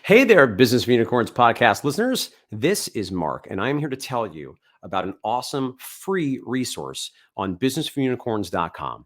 Hey there, Business for Unicorns podcast listeners. This is Mark, and I'm here to tell you about an awesome free resource on businessforunicorns.com.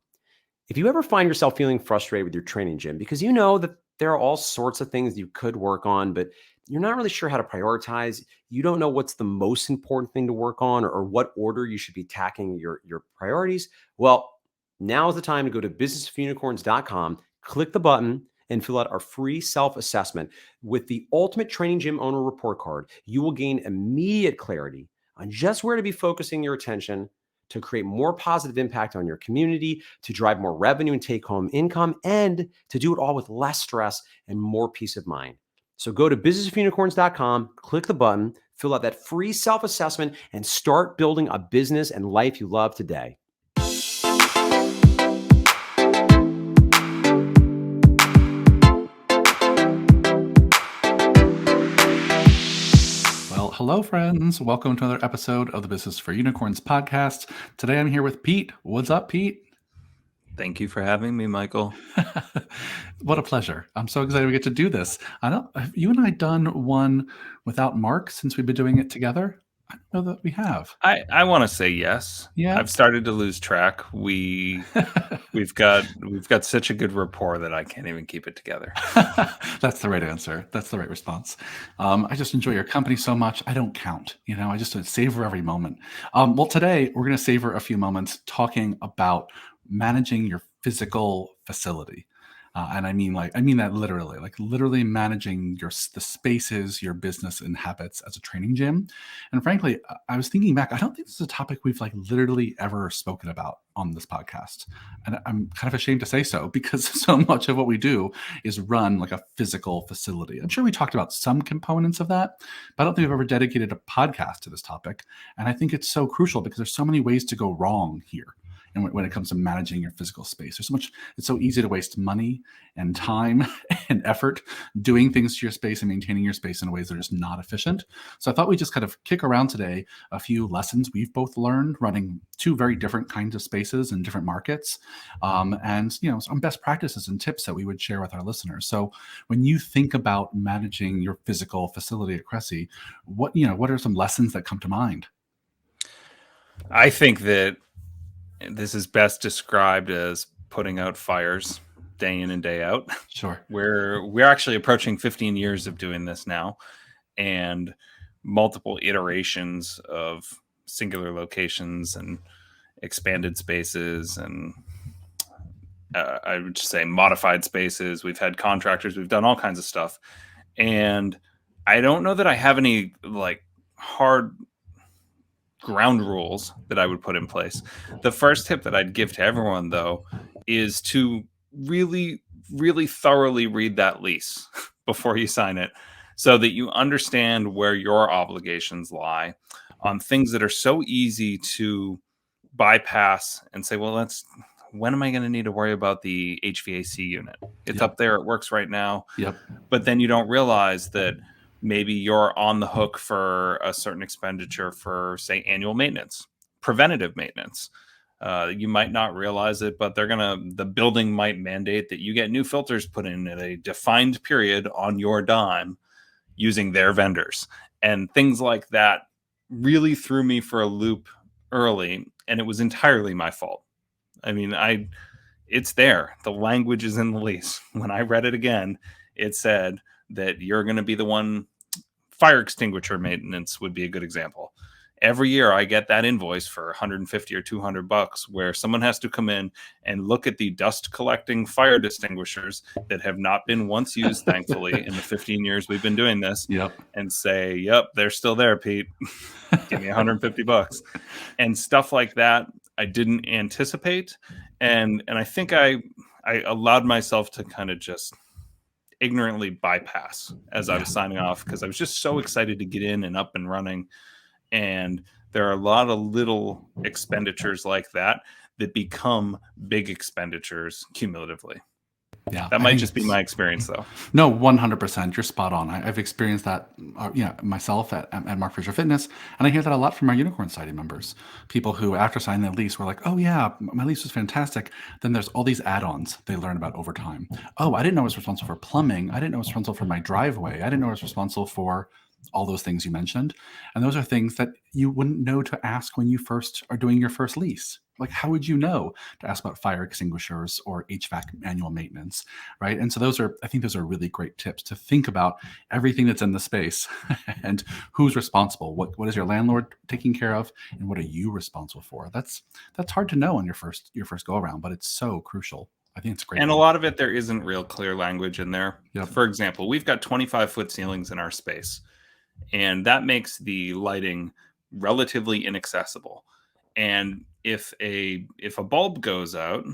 If you ever find yourself feeling frustrated with your training gym because you know that there are all sorts of things you could work on, but you're not really sure how to prioritize, you don't know what's the most important thing to work on or what order you should be tackling your priorities, well, now is the time to go to businessforunicorns.com, click the button, and fill out our free self-assessment. With the Ultimate Training Gym Owner Report Card, you will gain immediate clarity on just where to be focusing your attention to create more positive impact on your community, to drive more revenue and take home income, and to do it all with less stress and more peace of mind. So go to businessofunicorns.com, click the button, fill out that free self-assessment, and start building a business and life you love today. Hello, friends. Welcome to another episode of the Business for Unicorns podcast. Today I'm here with Pete. What's up, Pete? Thank you for having me, Michael. What a pleasure. I'm so excited we get to do this. I know, have you and I done one without Mark since we've been doing it together? I don't know that we have. I want to say yes. Yeah. I've started to lose track. We've got such a good rapport that I can't even keep it together. That's the right answer. That's the right response. I just enjoy your company so much. I don't count. I just savor every moment. Well, today we're going to savor a few moments talking about managing your physical facility. And I mean that literally managing the spaces your business inhabits as a training gym. And frankly, I was thinking back, I don't think this is a topic we've literally ever spoken about on this podcast. And I'm kind of ashamed to say so because so much of what we do is run a physical facility. I'm sure we talked about some components of that, but I don't think we've ever dedicated a podcast to this topic. And I think it's so crucial because there's so many ways to go wrong here. And when it comes to managing your physical space, it's so easy to waste money and time and effort doing things to your space and maintaining your space in ways that are just not efficient. So I thought we'd just kind of kick around today a few lessons we've both learned running two very different kinds of spaces in different markets, and some best practices and tips that we would share with our listeners. So when you think about managing your physical facility at Cressy, what are some lessons that come to mind? I think that this is best described as putting out fires day in and day out. Sure. We're actually approaching 15 years of doing this now, and multiple iterations of singular locations and expanded spaces and I would just say modified spaces. We've had contractors, we've done all kinds of stuff. And I don't know that I have any hard ground rules that I would put in place. The first tip that I'd give to everyone, though, is to really, really thoroughly read that lease before you sign it so that you understand where your obligations lie on things that are so easy to bypass and say, well, when am I going to need to worry about the HVAC unit? It's up there. It works right now. Yep. But then you don't realize that maybe you're on the hook for a certain expenditure for, say, annual maintenance, preventative maintenance. You might not realize it, but the building might mandate that you get new filters put in at a defined period on your dime using their vendors. And things like that really threw me for a loop early, and it was entirely my fault. I mean, it's there. The language is in the lease. When I read it again, it said that you're going to be the one. Fire extinguisher maintenance would be a good example. Every year I get that invoice for $150 or $200 where someone has to come in and look at the dust collecting fire extinguishers that have not been once used, thankfully, in the 15 years we've been doing this. Yep. And say, yep, they're still there, Pete. Give me $150. And stuff like that I didn't anticipate. And I think I allowed myself to kind of just ignorantly bypass as I was signing off because I was just so excited to get in and up and running. And there are a lot of little expenditures like that become big expenditures cumulatively. Yeah, That might just be my experience, though. No, 100%. You're spot on. I've experienced that, myself at Mark Fisher Fitness, and I hear that a lot from our Unicorn Society members. People who, after signing their lease, were like, "Oh yeah, my lease was fantastic." Then there's all these add-ons they learn about over time. Oh, I didn't know I was responsible for plumbing. I didn't know I was responsible for my driveway. I didn't know I was responsible for all those things you mentioned. And those are things that you wouldn't know to ask when you first are doing your first lease. Like, how would you know to ask about fire extinguishers or HVAC annual maintenance, right? And so I think those are really great tips to think about everything that's in the space and who's responsible. What is your landlord taking care of, and what are you responsible for? That's hard to know on your first go around, but it's so crucial. I think it's great. And a lot of it, there isn't real clear language in there. Yep. For example, we've got 25-foot ceilings in our space, and that makes the lighting relatively inaccessible. And if a bulb goes out,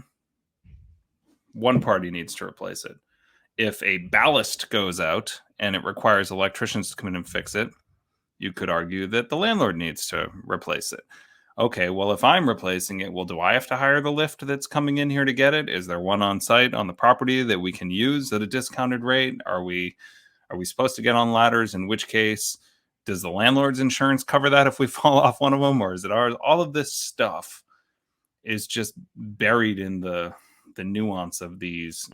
one party needs to replace it. If a ballast goes out and it requires electricians to come in and fix it, you could argue that the landlord needs to replace it. Okay, well, if I'm replacing it, well, do I have to hire the lift that's coming in here to get it? Is there one on site on the property that we can use at a discounted rate? Are we supposed to get on ladders? In which case, does the landlord's insurance cover that if we fall off one of them, or is it ours? All of this stuff is just buried in the nuance of these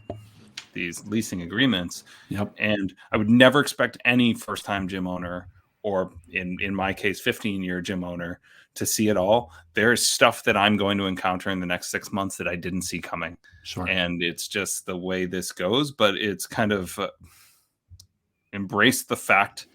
leasing agreements. Yep. And I would never expect any first-time gym owner, or in my case, 15-year gym owner, to see it all. There's stuff that I'm going to encounter in the next 6 months that I didn't see coming. Sure. And it's just the way this goes, but it's kind of embrace the fact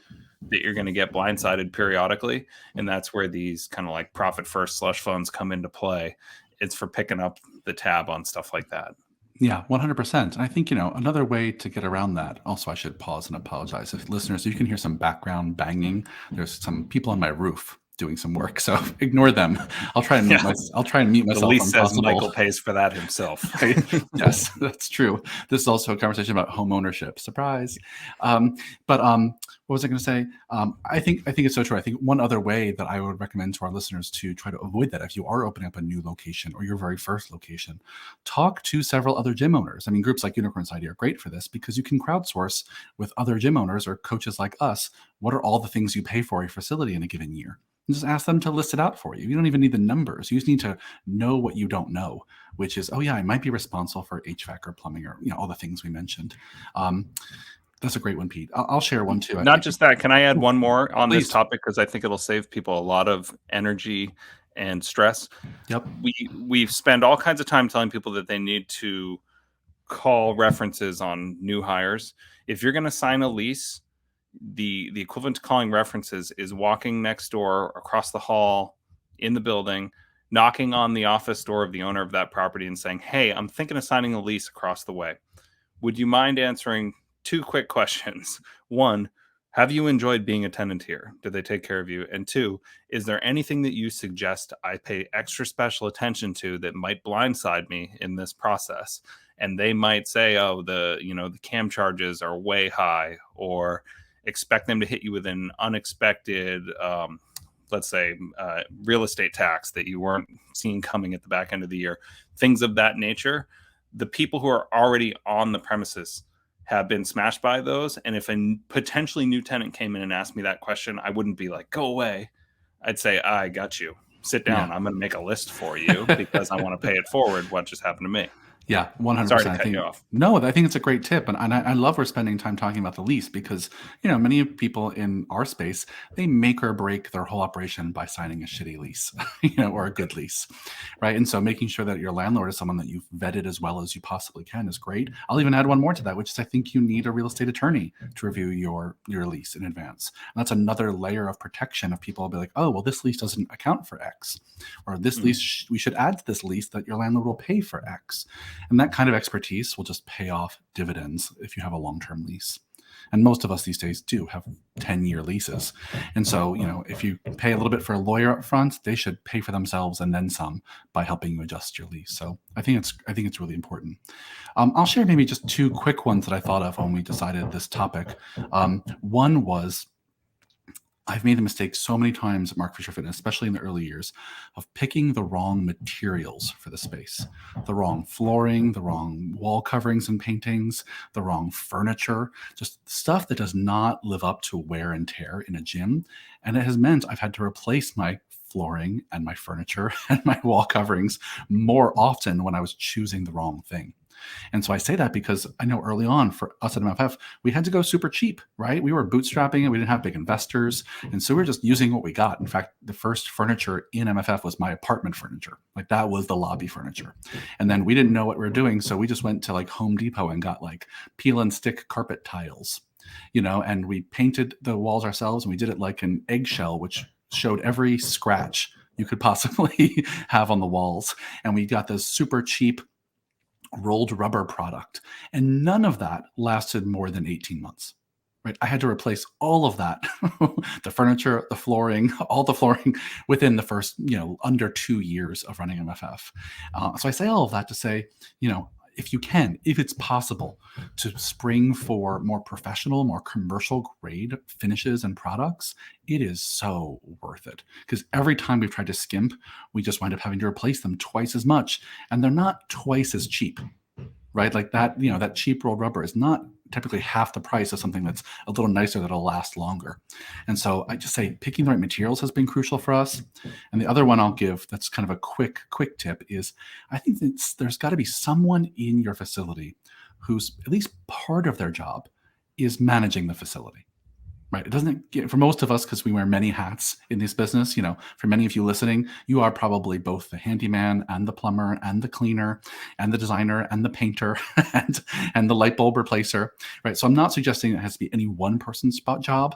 that you're going to get blindsided periodically. And that's where these kind of like profit first slush funds come into play. It's for picking up the tab on stuff like that. Yeah, 100%. And I think, another way to get around that, also I should pause and apologize. If listeners, you can hear some background banging. There's some people on my roof doing some work, so ignore them. I'll try and mute myself. The lease says possible. Michael pays for that himself. Yes, that's true. This is also a conversation about home ownership. Surprise. But what was I going to say? I think it's so true. I think one other way that I would recommend to our listeners to try to avoid that, if you are opening up a new location or your very first location, talk to several other gym owners. I mean, groups like Unicorn Society are great for this because you can crowdsource with other gym owners or coaches like us. What are all the things you pay for a facility in a given year? And just ask them to list it out for you. You don't even need the numbers. You just need to know what you don't know, which is, oh yeah, I might be responsible for HVAC or plumbing or all the things we mentioned. That's a great one, Pete. I'll share one too. Not just that. Can I add one more on Please. this topic? Because I think it'll save people a lot of energy and stress. Yep. We've spent all kinds of time telling people that they need to call references on new hires. If you're going to sign a lease, the equivalent to calling references is walking next door, across the hall, in the building, knocking on the office door of the owner of that property and saying, "Hey, I'm thinking of signing a lease across the way. Would you mind answering 2 quick questions? 1, have you enjoyed being a tenant here? Did they take care of you? And 2, is there anything that you suggest I pay extra special attention to that might blindside me in this process?" And they might say, "Oh, the cam charges are way high," or expect them to hit you with an unexpected, let's say, real estate tax that you weren't seeing coming at the back end of the year. Things of that nature. The people who are already on the premises have been smashed by those. And if a potentially new tenant came in and asked me that question, I wouldn't be like, "Go away." I'd say, "I got you. Sit down. Yeah. I'm going to make a list for you because I want to pay it forward. What just happened to me?" Yeah, 100%. Sorry to cut you off. No, I think it's a great tip. And I love we're spending time talking about the lease because, many people in our space, they make or break their whole operation by signing a shitty lease, or a good lease, right? And so making sure that your landlord is someone that you've vetted as well as you possibly can is great. I'll even add one more to that, which is I think you need a real estate attorney to review your lease in advance. And that's another layer of protection of people will be like, "Oh, well, this lease doesn't account for X," or "This lease, we should add to this lease that your landlord will pay for X." And that kind of expertise will just pay off dividends if you have a long-term lease. And most of us these days do have 10-year leases. And so, if you pay a little bit for a lawyer up front, they should pay for themselves and then some by helping you adjust your lease. So I think it's really important. I'll share maybe just 2 quick ones that I thought of when we decided this topic. One was, I've made the mistake so many times at Mark Fisher Fitness, especially in the early years, of picking the wrong materials for the space, the wrong flooring, the wrong wall coverings and paintings, the wrong furniture, just stuff that does not live up to wear and tear in a gym. And it has meant I've had to replace my flooring and my furniture and my wall coverings more often when I was choosing the wrong thing. And so I say that because I know early on for us at MFF, we had to go super cheap, right? We were bootstrapping and we didn't have big investors. And so we were just using what we got. In fact, the first furniture in MFF was my apartment furniture. Like that was the lobby furniture. And then we didn't know what we were doing. So we just went to like Home Depot and got like peel and stick carpet tiles, and we painted the walls ourselves, and we did it like an eggshell, which showed every scratch you could possibly have on the walls. And we got this super cheap rolled rubber product. And none of that lasted more than 18 months. Right? I had to replace all of that, the furniture, the flooring, all the flooring within the first, under 2 years of running MFF. So I say all of that to say, if it's possible to spring for more professional, more commercial grade finishes and products, it is so worth it. Because every time we've tried to skimp, we just wind up having to replace them twice as much. And they're not twice as cheap, right? Like that, that cheap rolled rubber is not typically half the price of something that's a little nicer that'll last longer. And so I just say picking the right materials has been crucial for us. And the other one I'll give that's kind of a quick tip is I think there's got to be someone in your facility who's at least part of their job is managing the facility. Right. It doesn't get for most of us, because we wear many hats in this business. For many of you listening, you are probably both the handyman and the plumber and the cleaner and the designer and the painter and the light bulb replacer. Right. So I'm not suggesting it has to be any one person's spot job.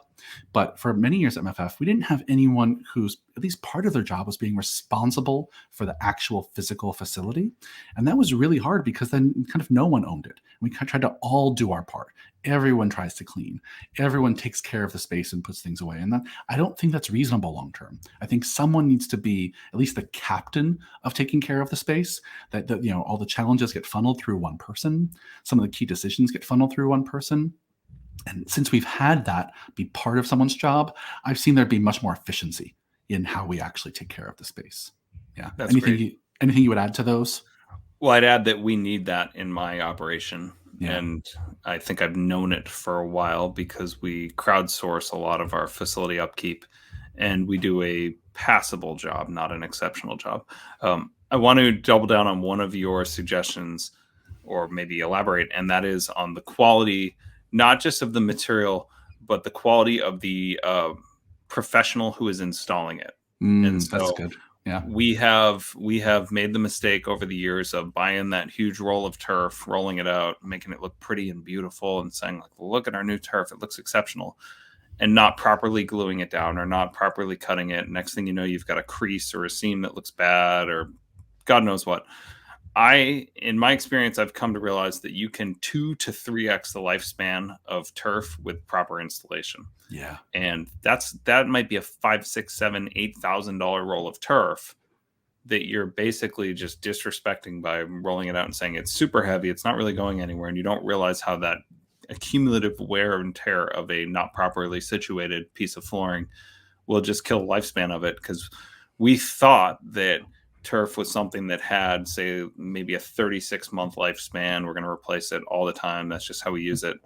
But for many years at MFF, we didn't have anyone who's at least part of their job was being responsible for the actual physical facility. And that was really hard because then kind of no one owned it. We tried to all do our part. Everyone tries to clean. Everyone takes care of the space and puts things away. And I don't think that's reasonable long term. I think someone needs to be at least the captain of taking care of the space, that all the challenges get funneled through one person. Some of the key decisions get funneled through one person. And since we've had that be part of someone's job, I've seen there be much more efficiency in how we actually take care of the space. Yeah. That's great. Anything you would add to those? Well, I'd add that we need that in my operation. Yeah. And I think I've known it for a while because we crowdsource a lot of our facility upkeep, and we do a passable job, not an exceptional job. I want to double down on one of your suggestions, or maybe elaborate, and that is on the quality, not just of the material, but the quality of the professional who is installing it. And so that's good. Yeah, we have made the mistake over the years of buying that huge roll of turf, rolling it out, making it look pretty and beautiful, and saying, like, look at our new turf, it looks exceptional, and not properly gluing it down or not properly cutting it. Next thing you know, you've got a crease or a seam that looks bad or God knows what. In my experience, I've come to realize that you can 2 to 3x the lifespan of turf with proper installation. Yeah. And that might be a $5,000, $6,000, $7,000, $8,000 roll of turf that you're basically just disrespecting by rolling it out and saying it's super heavy. It's not really going anywhere. And you don't realize how that accumulative wear and tear of a not properly situated piece of flooring will just kill the lifespan of it. Because we thought that turf was something that had, say, maybe a 36-month lifespan. We're going to replace it all the time. That's just how we use it.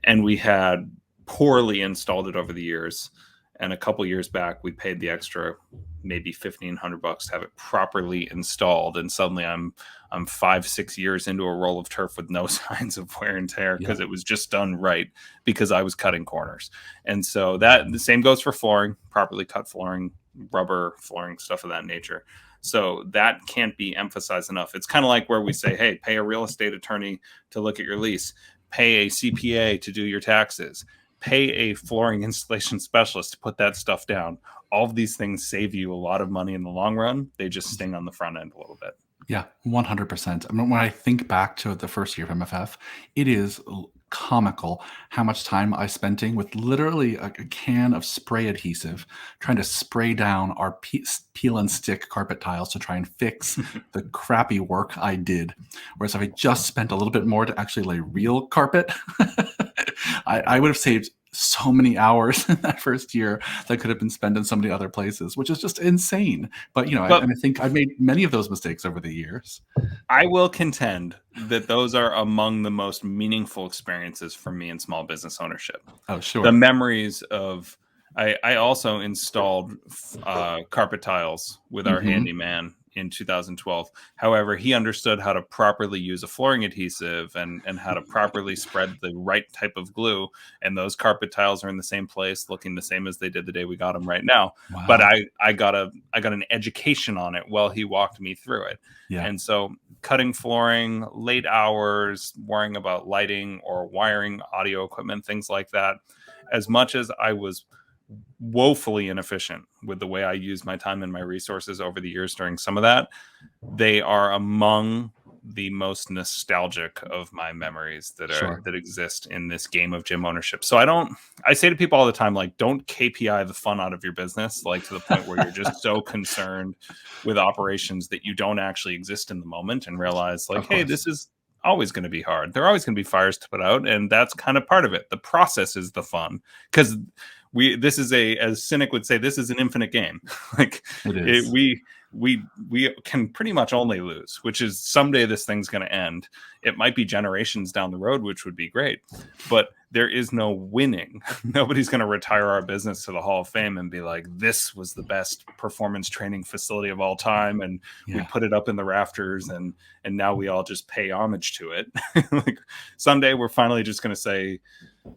And we had poorly installed it over the years. And a couple years back, we paid the extra, maybe $1,500 to have it properly installed. And suddenly I'm 5-6 years into a roll of turf with no signs of wear and tear because it was just done right because I was cutting corners. And so the same goes for flooring, properly cut flooring, rubber flooring, stuff of that nature. So that can't be emphasized enough. It's kind of like where we say, hey, pay a real estate attorney to look at your lease, pay a CPA to do your taxes, pay a flooring installation specialist to put that stuff down. All of these things save you a lot of money in the long run. They just sting on the front end a little bit. Yeah, 100%. I mean, when I think back to the first year of MFF, it is comical how much time I spent with literally a can of spray adhesive trying to spray down our peel and stick carpet tiles to try and fix the crappy work I did. Whereas if I just spent a little bit more to actually lay real carpet, I would have saved so many hours in that first year that could have been spent in so many other places, which is just insane. But, But I think I've made many of those mistakes over the years. I will contend that those are among the most meaningful experiences for me in small business ownership. Oh, sure. The memories of, I also installed carpet tiles with our handyman in 2012. However, he understood how to properly use a flooring adhesive and how to properly spread the right type of glue. And those carpet tiles are in the same place, looking the same as they did the day we got them right now. Wow. But I got an education on it while he walked me through it. Yeah. And so cutting flooring, late hours, worrying about lighting or wiring audio equipment, things like that. As much as I was woefully inefficient with the way I used my time and my resources over the years during some of that, they are among the most nostalgic of my memories that exist in this game of gym ownership. So I say to people all the time, like, don't KPI the fun out of your business, like to the point where you're just so concerned with operations that you don't actually exist in the moment and realize, like, hey, this is always going to be hard. There are always going to be fires to put out, and that's kind of part of it. The process is the fun, because this is as Cynic would say, this is an infinite game. Like we can pretty much only lose, which is someday this thing's going to end. It might be generations down the road, which would be great, but there is no winning. Nobody's going to retire our business to the Hall of Fame and be like, this was the best performance training facility of all time, and we put it up in the rafters, and now we all just pay homage to it. Like, someday we're finally just going to say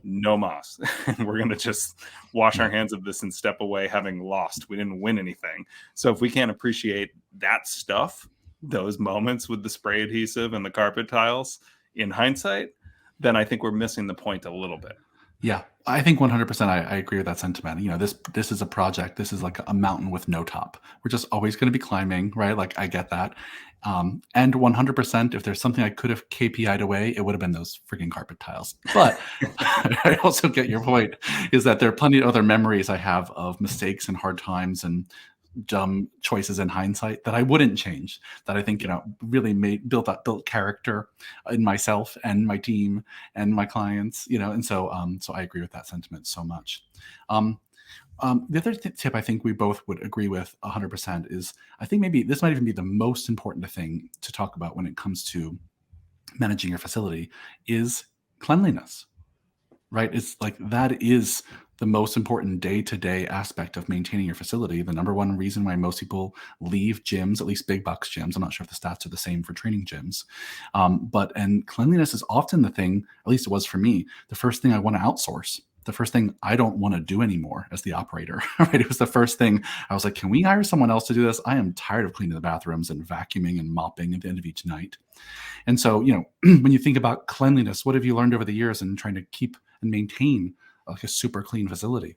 no mas, and we're going to just wash our hands of this and step away, having lost. We didn't win anything. So if we can't appreciate that stuff, those moments with the spray adhesive and the carpet tiles in hindsight, then I think we're missing the point a little bit. Yeah, I think 100% I agree with that sentiment. This is a project. This is like a mountain with no top. We're just always going to be climbing, right? Like, I get that. And 100%, if there's something I could have KPI'd away, it would have been those freaking carpet tiles. But I also get your point, is that there are plenty of other memories I have of mistakes and hard times and dumb choices in hindsight that I wouldn't change, that I think, really built character in myself and my team and my clients, and so I agree with that sentiment so much. The other tip I think we both would agree with 100% is, I think maybe this might even be the most important thing to talk about when it comes to managing your facility, is cleanliness, right? It's like, that is the most important day-to-day aspect of maintaining your facility. The number one reason why most people leave gyms, at least big box gyms, I'm not sure if the stats are the same for training gyms, and cleanliness is often the thing, at least it was for me, the first thing I want to outsource. The first thing I don't want to do anymore as the operator, right? It was the first thing I was like, can we hire someone else to do this? I am tired of cleaning the bathrooms and vacuuming and mopping at the end of each night. And so, when you think about cleanliness, what have you learned over the years in trying to keep and maintain like a super clean facility?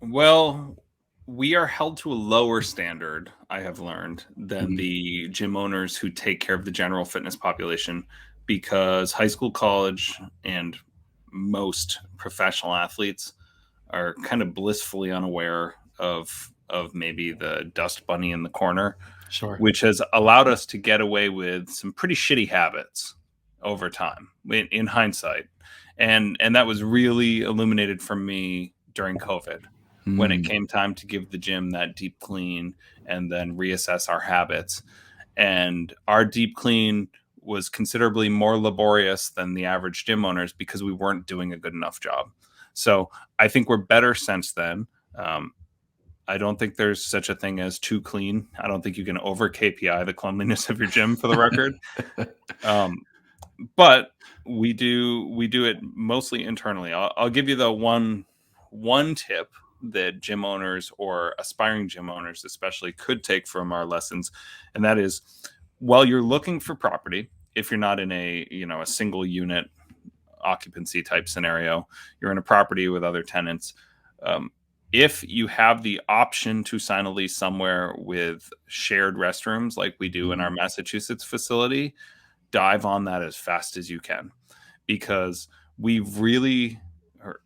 Well, we are held to a lower standard, I have learned, than the gym owners who take care of the general fitness population, because high school, college, and most professional athletes are kind of blissfully unaware of maybe the dust bunny in the corner, which has allowed us to get away with some pretty shitty habits over time in hindsight. And that was really illuminated for me during COVID, when it came time to give the gym that deep clean and then reassess our habits. And our deep clean was considerably more laborious than the average gym owners because we weren't doing a good enough job. So I think we're better since then. I don't think there's such a thing as too clean. I don't think you can over KPI the cleanliness of your gym, for the record. But we do it mostly internally. I'll give you the one tip that gym owners, or aspiring gym owners especially, could take from our lessons, and that is, while you're looking for property, if you're not in a single unit occupancy type scenario, you're in a property with other tenants. If you have the option to sign a lease somewhere with shared restrooms like we do in our Massachusetts facility, dive on that as fast as you can, because we've really,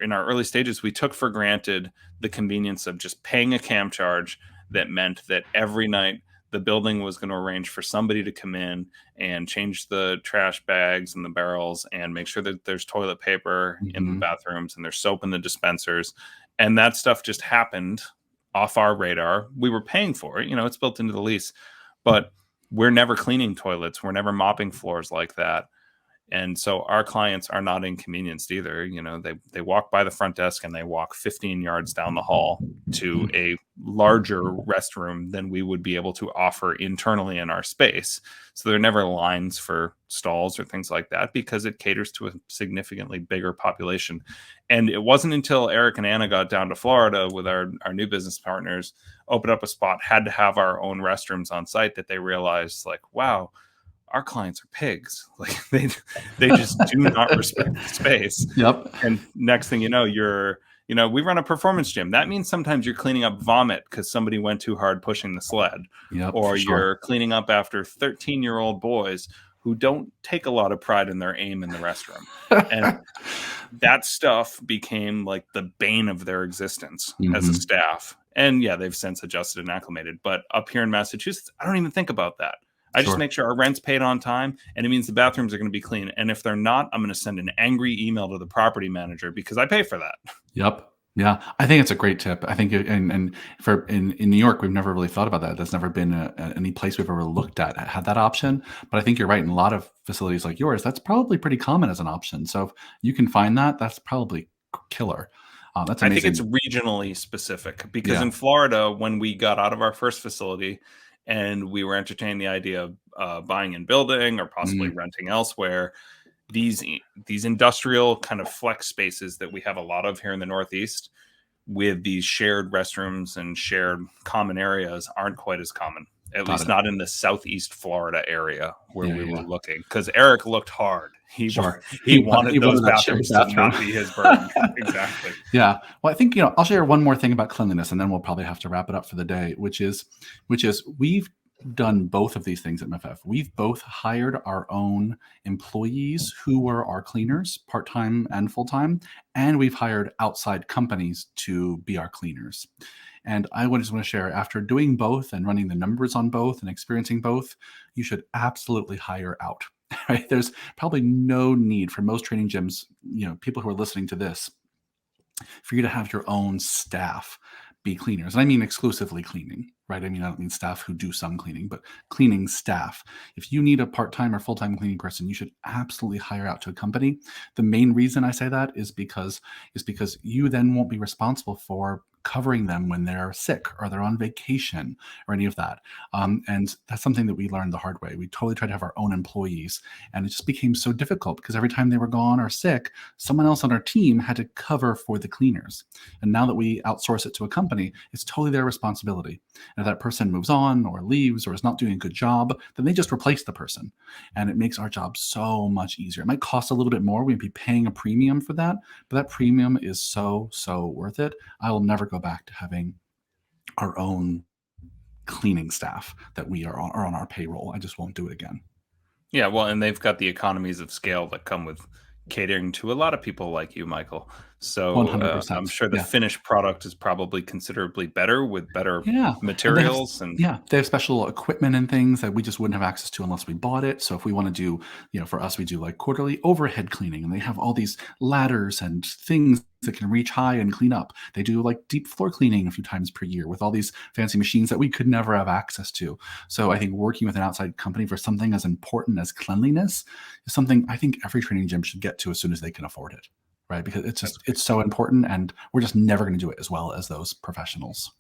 in our early stages, we took for granted the convenience of just paying a cam charge that meant that every night the building was going to arrange for somebody to come in and change the trash bags and the barrels and make sure that there's toilet paper in the bathrooms and there's soap in the dispensers. And that stuff just happened off our radar. We were paying for it. It's built into the lease, but we're never cleaning toilets. We're never mopping floors like that. And so our clients are not inconvenienced either. They walk by the front desk and they walk 15 yards down the hall to a larger restroom than we would be able to offer internally in our space. So there are never lines for stalls or things like that because it caters to a significantly bigger population. And it wasn't until Eric and Anna got down to Florida with our new business partners, opened up a spot, had to have our own restrooms on site, that they realized, like, wow, our clients are pigs. Like they just do not respect the space. Yep. And next thing you know, we run a performance gym. That means sometimes you're cleaning up vomit because somebody went too hard pushing the sled. Yep, or you're cleaning up after 13-year-old boys who don't take a lot of pride in their aim in the restroom. And that stuff became like the bane of their existence as a staff. And yeah, they've since adjusted and acclimated. But up here in Massachusetts, I don't even think about that. I just make sure our rent's paid on time, and it means the bathrooms are going to be clean. And if they're not, I'm going to send an angry email to the property manager because I pay for that. Yep. Yeah, I think it's a great tip. I think, in New York, we've never really thought about that. That's never been any place we've ever looked at had that option. But I think you're right. In a lot of facilities like yours, that's probably pretty common as an option. So if you can find that, that's probably killer. That's amazing. I think it's regionally specific because in Florida, when we got out of our first facility, and we were entertaining the idea of buying and building or possibly renting elsewhere, these industrial kind of flex spaces that we have a lot of here in the Northeast with these shared restrooms and shared common areas aren't quite as common, at least not in the Southeast Florida area where we were looking. Because Eric looked hard. He wanted those bathrooms to not be his burden. Exactly. Yeah. Well, I think, I'll share one more thing about cleanliness, and then we'll probably have to wrap it up for the day, which is we've done both of these things at MFF. We've both hired our own employees who were our cleaners, part-time and full-time, and we've hired outside companies to be our cleaners. And I just want to share, after doing both and running the numbers on both and experiencing both, you should absolutely hire out. Right? There's probably no need for most training gyms, people who are listening to this, for you to have your own staff be cleaners. And I mean exclusively cleaning, right? I don't mean staff who do some cleaning, but cleaning staff. If you need a part-time or full-time cleaning person, you should absolutely hire out to a company. The main reason I say that is because you then won't be responsible for covering them when they're sick or they're on vacation or any of that. And that's something that we learned the hard way. We totally tried to have our own employees, and it just became so difficult because every time they were gone or sick, someone else on our team had to cover for the cleaners. And now that we outsource it to a company, it's totally their responsibility. And if that person moves on or leaves or is not doing a good job, then they just replace the person. And it makes our job so much easier. It might cost a little bit more. We'd be paying a premium for that, but that premium is so worth it. I will never go back to having our own cleaning staff that we are on our payroll. I just won't do it again. Yeah, well, and they've got the economies of scale that come with catering to a lot of people like you, Michael. So 100%. I'm sure the finished product is probably considerably better with better materials. And they have special equipment and things that we just wouldn't have access to unless we bought it. So if we want to do, for us, we do like quarterly overhead cleaning, and they have all these ladders and things that can reach high and clean up. They do like deep floor cleaning a few times per year with all these fancy machines that we could never have access to. So I think working with an outside company for something as important as cleanliness is something I think every training gym should get to as soon as they can afford it, right? Because it's so important, and we're just never going to do it as well as those professionals.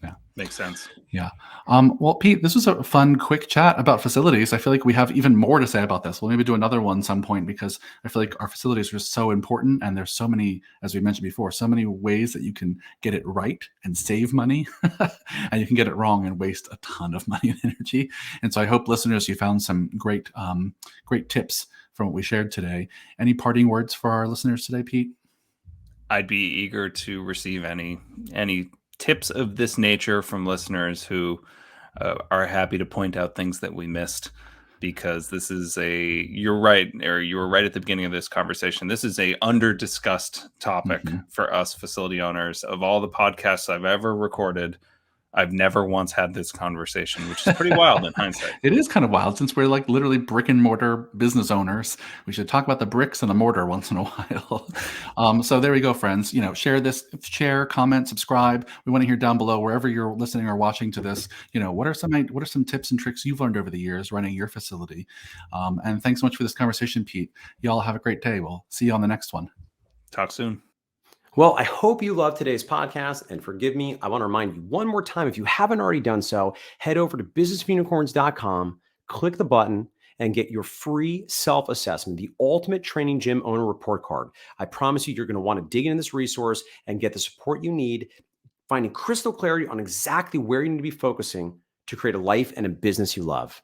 Yeah. Makes sense. Yeah. Well, Pete, this was a fun, quick chat about facilities. I feel like we have even more to say about this. We'll maybe do another one some point, because I feel like our facilities are just so important, and there's so many, as we mentioned before, so many ways that you can get it right and save money, and you can get it wrong and waste a ton of money and energy. And so I hope, listeners, you found some great tips from what we shared today. Any parting words for our listeners today, Pete? I'd be eager to receive any tips of this nature from listeners who are happy to point out things that we missed, because this is you're right, or you were right at the beginning of this conversation. This is a under-discussed topic for us facility owners. Of all the podcasts I've ever recorded, I've never once had this conversation, which is pretty wild in hindsight. It is kind of wild since we're like literally brick and mortar business owners. We should talk about the bricks and the mortar once in a while. So there we go, friends. Share this, share, comment, subscribe. We want to hear down below wherever you're listening or watching to this. What are some tips and tricks you've learned over the years running your facility? And thanks so much for this conversation, Pete. Y'all have a great day. We'll see you on the next one. Talk soon. Well, I hope you loved today's podcast, and forgive me, I want to remind you one more time, if you haven't already done so, head over to businessofunicorns.com, click the button, and get your free self-assessment, the ultimate training gym owner report card. I promise you, you're going to want to dig into this resource and get the support you need, finding crystal clarity on exactly where you need to be focusing to create a life and a business you love.